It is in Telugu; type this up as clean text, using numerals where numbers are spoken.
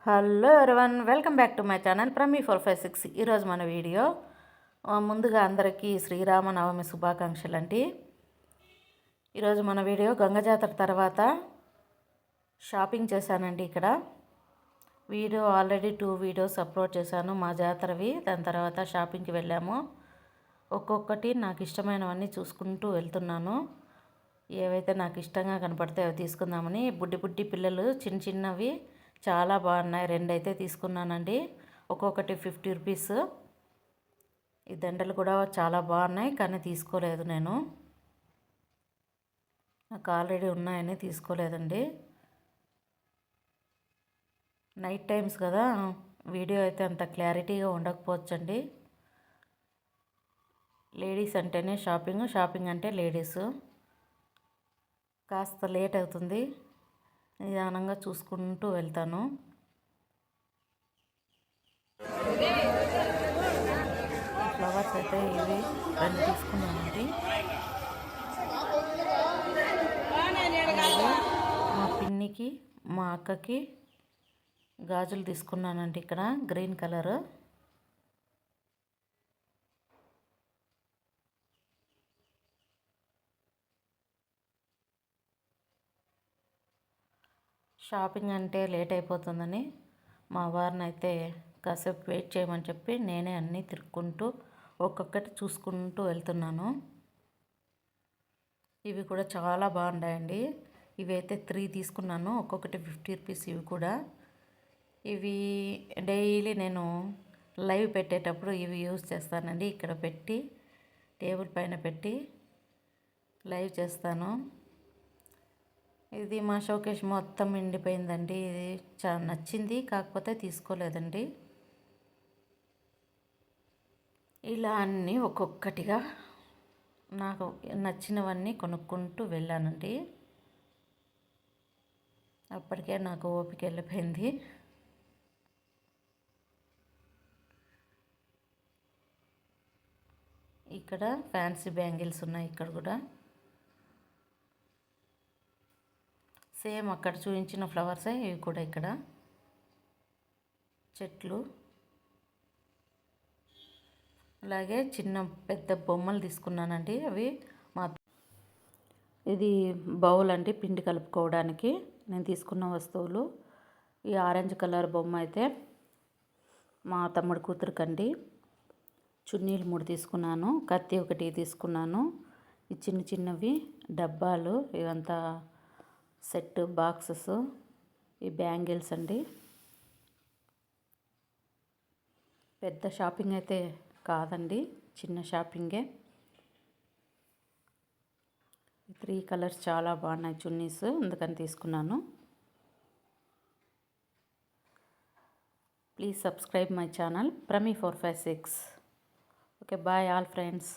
Hello everyone, welcome back to my channel Prami456. ఈరోజు మన వీడియో ముందుగా అందరికీ శ్రీరామనవమి శుభాకాంక్షలు అండి. ఈరోజు మన వీడియో గంగ జాతర తర్వాత షాపింగ్ చేశానండి. ఇక్కడ వీడియో ఆల్రెడీ 2 వీడియోస్ అప్లోడ్ చేశాను మా జాతరవి. దాని తర్వాత షాపింగ్కి వెళ్ళాము. ఒక్కొక్కటి నాకు ఇష్టమైనవన్నీ చూసుకుంటూ వెళ్తున్నాను. ఏవైతే నాకు ఇష్టంగా కనపడితే అవి తీసుకుందామని. బుడ్డి పిల్లలు చిన్న చిన్నవి చాలా బాగున్నాయి. 2 అయితే తీసుకున్నానండి. ఒక్కొక్కటి 50 రూపీస్. ఈ దండలు కూడా చాలా బాగున్నాయి, కానీ తీసుకోలేదు నేను. నాకు ఆల్రెడీ ఉన్నాయని తీసుకోలేదండి. నైట్ టైమ్స్ కదా, వీడియో అయితే అంత క్లారిటీగా ఉండకపోవచ్చండి. లేడీస్ అంటేనే షాపింగ్ అంటే లేడీస్. కాస్త లేట్ అవుతుంది, నిదానంగా చూసుకుంటూ వెళ్తాను. ఫ్లవర్స్ అయితే ఇవి 2 తీసుకున్నానండి. మా పిన్నికి మా అక్కకి గాజులు తీసుకున్నానండి. ఇక్కడ గ్రీన్ కలర్. షాపింగ్ అంటే లేట్ అయిపోతుందని మా వారిని అయితే కాసేపు వెయిట్ చేయమని చెప్పి నేనే అన్నీ తిరుక్కుంటూ ఒక్కొక్కటి చూసుకుంటూ వెళ్తున్నాను. ఇవి కూడా చాలా బాగున్నాయండి. ఇవి అయితే 3 తీసుకున్నాను, ఒక్కొక్కటి 50 రూపీస్. ఇవి కూడా ఇవి డైలీ నేను లైవ్ పెట్టేటప్పుడు ఇవి యూజ్ చేస్తానండి. ఇక్కడ పెట్టి టేబుల్ పైన పెట్టి లైవ్ చేస్తాను. ఇది మా షోకేష్ మొత్తం నిండిపోయిందండి. ఇది చాలా నచ్చింది, కాకపోతే తీసుకోలేదండి. ఇలా అన్నీ ఒక్కొక్కటిగా నాకు నచ్చినవన్నీ కొనుక్కుంటూ వెళ్ళానండి. అప్పటికే నాకు ఓపిక వెళ్ళిపోయింది. ఇక్కడ ఫ్యాన్సీ బ్యాంగిల్స్ ఉన్నాయి. ఇక్కడ కూడా సేమ్ అక్కడ చూపించిన ఫ్లవర్సే ఇవి కూడా. ఇక్కడ చెట్లు, అలాగే చిన్న పెద్ద బొమ్మలు తీసుకున్నానండి. అవి ఇది బౌల్ అండి, పిండి కలుపుకోవడానికి నేను తీసుకున్న వస్తువులు. ఈ ఆరెంజ్ కలర్ బొమ్మ అయితే మా తమ్ముడు కూతురుకండి. చున్నీలు 3 తీసుకున్నాను, కత్తి 1 తీసుకున్నాను. ఈ చిన్నవి డబ్బాలు, ఇవంతా సెట్ బాక్సెస్. ఈ బ్యాంగిల్స్ అండి. పెద్ద షాపింగ్ అయితే కాదండి, చిన్న షాపింగే. 3 కలర్స్ చాలా బాగున్నాయి చున్నీస్, అందుకని తీసుకున్నాను. Please subscribe my channel Prami456. Okay, bye all friends.